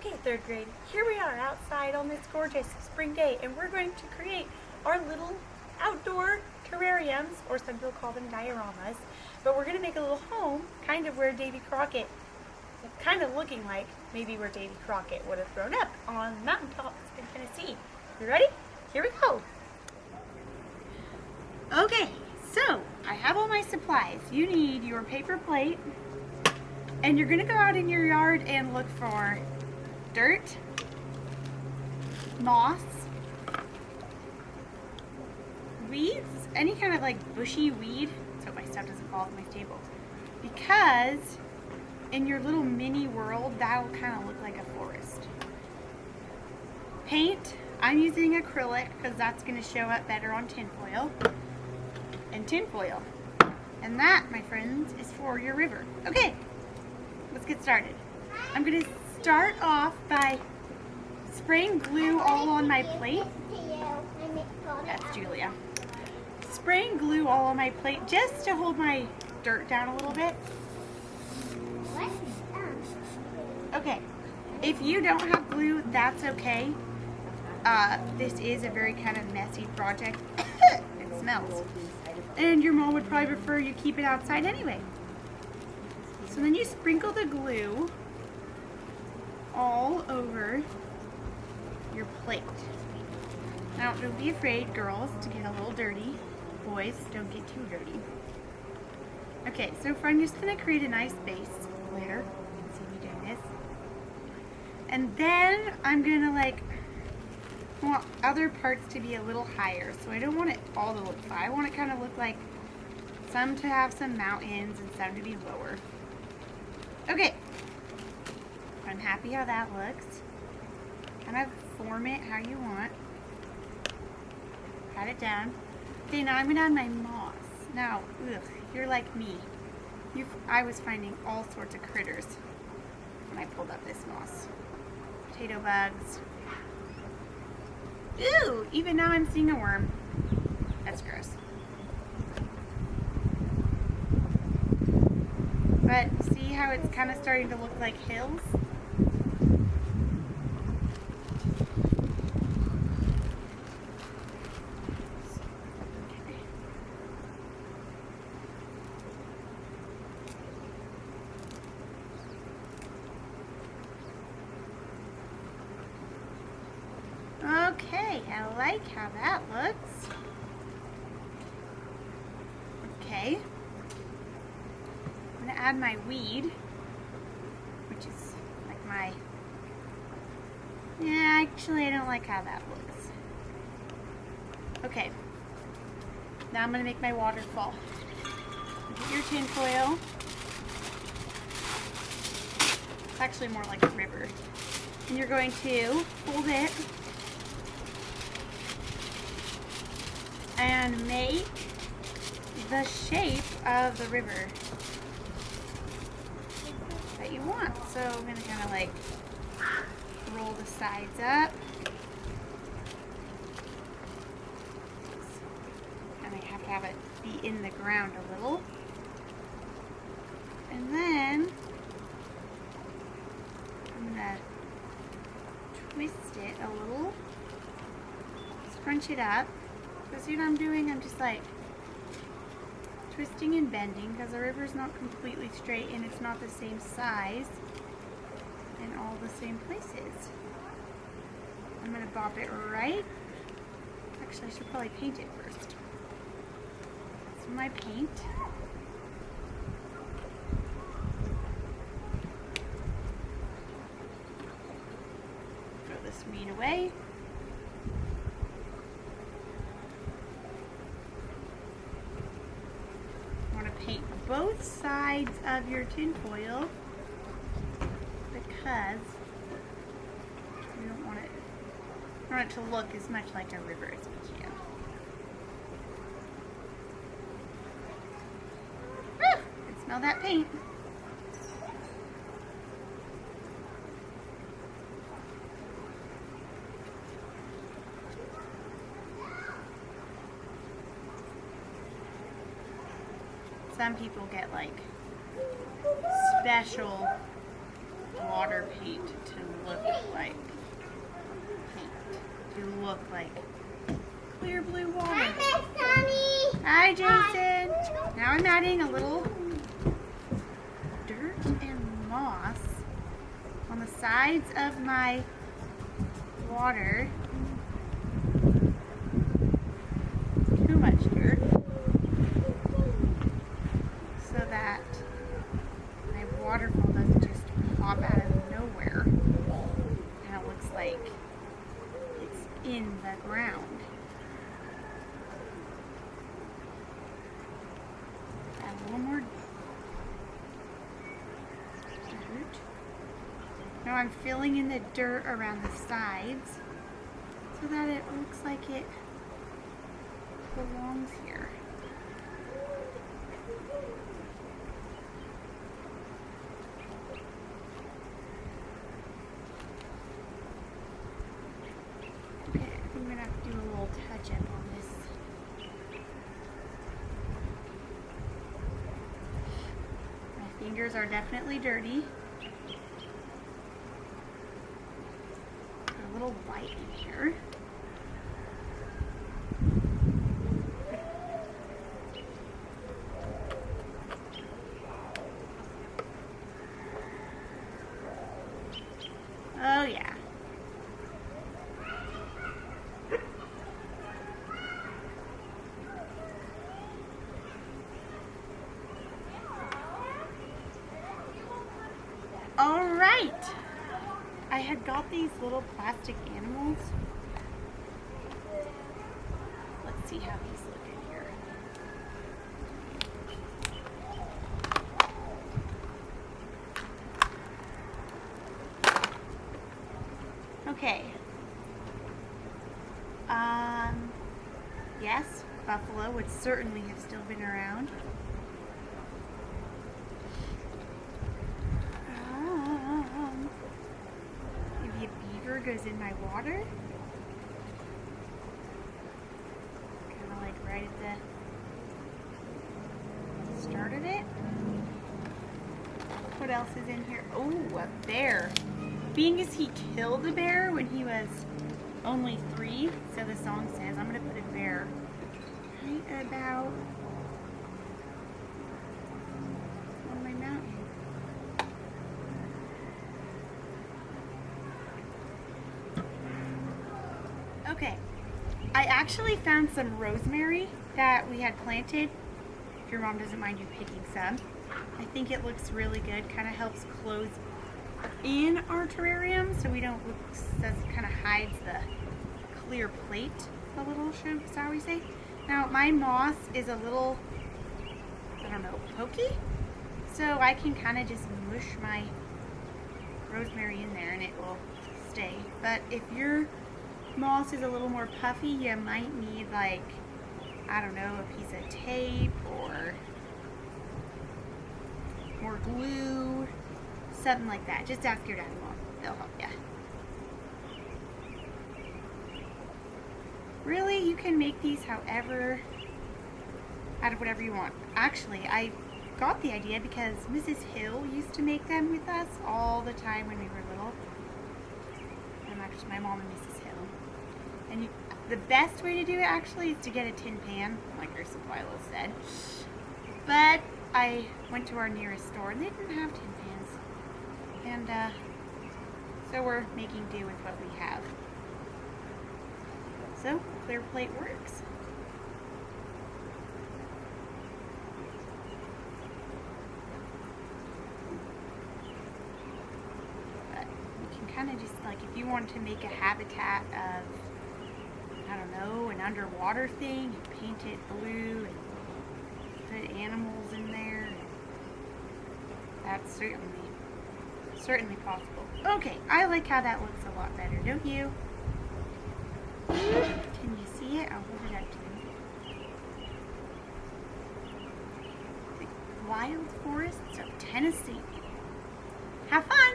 Okay, third grade, here we are outside on this gorgeous spring day, and we're going to create our little outdoor terrariums, or some people call them dioramas, but we're going to make a little home, kind of where Davy Crockett, kind of looking like maybe where Davy Crockett would have grown up on mountaintops in Tennessee. You ready? Here we go. Okay, so I have all my supplies. You need your paper plate, and you're going to go out in your yard and look for dirt, moss, weeds, any kind of like bushy weed. So my stuff doesn't fall off my table. Because in your little mini world, that will kind of look like a forest. Paint, I'm using acrylic because that's going to show up better on tinfoil. And tinfoil. And that, my friends, is for your river. Okay, let's get started. I'm going to start off by spraying glue all on my plate. That's Julia. Spraying glue all on my plate just to hold my dirt down a little bit. Okay, if you don't have glue, that's okay. This is a very kind of messy project. It smells. And your mom would probably prefer you keep it outside anyway. So then you sprinkle the glue all over your plate. Now, don't be afraid, girls, to get a little dirty. Boys, don't get too dirty. Okay, so I'm just going to create a nice base layer. You can see me doing this. And then I'm going to want other parts to be a little higher. So I don't want it all to look flat. I want it kind of look like some to have some mountains and some to be lower. Okay. I'm happy how that looks. Kind of form it how you want. Pat it down. Okay, now I'm going to add my moss. Now, you're like me. I was finding all sorts of critters when I pulled up this moss. Potato bugs. Ew! Even now I'm seeing a worm. That's gross. But see how it's kind of starting to look like hills? Okay, I like how that looks. Okay. I'm going to add my weed, which is like my... Yeah, actually I don't like how that looks. Okay. Now I'm going to make my waterfall. Get your tin foil. It's actually more like a river. And you're going to fold it and make the shape of the river that you want. So I'm going to kind of roll the sides up. And I have to have it be in the ground a little. And then I'm going to twist it a little, scrunch it up. So see what I'm doing? I'm just twisting and bending because the river's not completely straight and it's not the same size in all the same places. I'm going to bop it right. Actually, I should probably paint it first. So my paint. Throw this weed away. Paint both sides of your tin foil because you don't want it to look as much like a river as you can. I can smell that paint. Some people get like special water paint to look like paint. To look like clear blue water. Hi, Jason. Now I'm adding a little dirt and moss on the sides of my water. Too much dirt. So that my waterfall doesn't just pop out of nowhere. And it looks like it's in the ground. Add a little more dirt. Now I'm filling in the dirt around the sides so that it looks like it belongs here. Okay, I think I'm gonna have to do a little touch up on this. My fingers are definitely dirty. A little white in here. Oh yeah. All right. I had got these little plastic animals. Let's see how these look in here. Okay. Yes, buffalo would certainly have still been around. Maybe a beaver goes in my water. Kind of like right at the start of it. What else is in here? Oh, a bear. Being as he killed a bear when he was only 3, so the song says, I'm going to put a bear right about on my mountain. Okay, I actually found some rosemary that we had planted. If your mom doesn't mind you picking some. I think it looks really good, kind of helps close in our terrarium so we don't look, so it kind of hides the clear plate a little, shall we say. Now my moss is a little, I don't know, pokey, so I can kind of just mush my rosemary in there and it will stay. But if your moss is a little more puffy, you might need, like, I don't know, a piece of tape or more glue. Something like that. Just ask your dad and mom. They'll help you. Really, you can make these however, out of whatever you want. Actually, I got the idea because Mrs. Hill used to make them with us all the time when we were little. I'm actually my mom and Mrs. Hill. And the best way to do it actually is to get a tin pan, like our supply list said. But I went to our nearest store and they didn't have tin pans. And so we're making do with what we have. So clear plate works. But you can kind of just, like, if you wanted to make a habitat of, I don't know, an underwater thing, you paint it blue and put animals in there. That's certainly possible. Okay, I like how that looks a lot better, don't you? Can you see it? I'll hold it up to you. The wild forests of Tennessee. Have fun!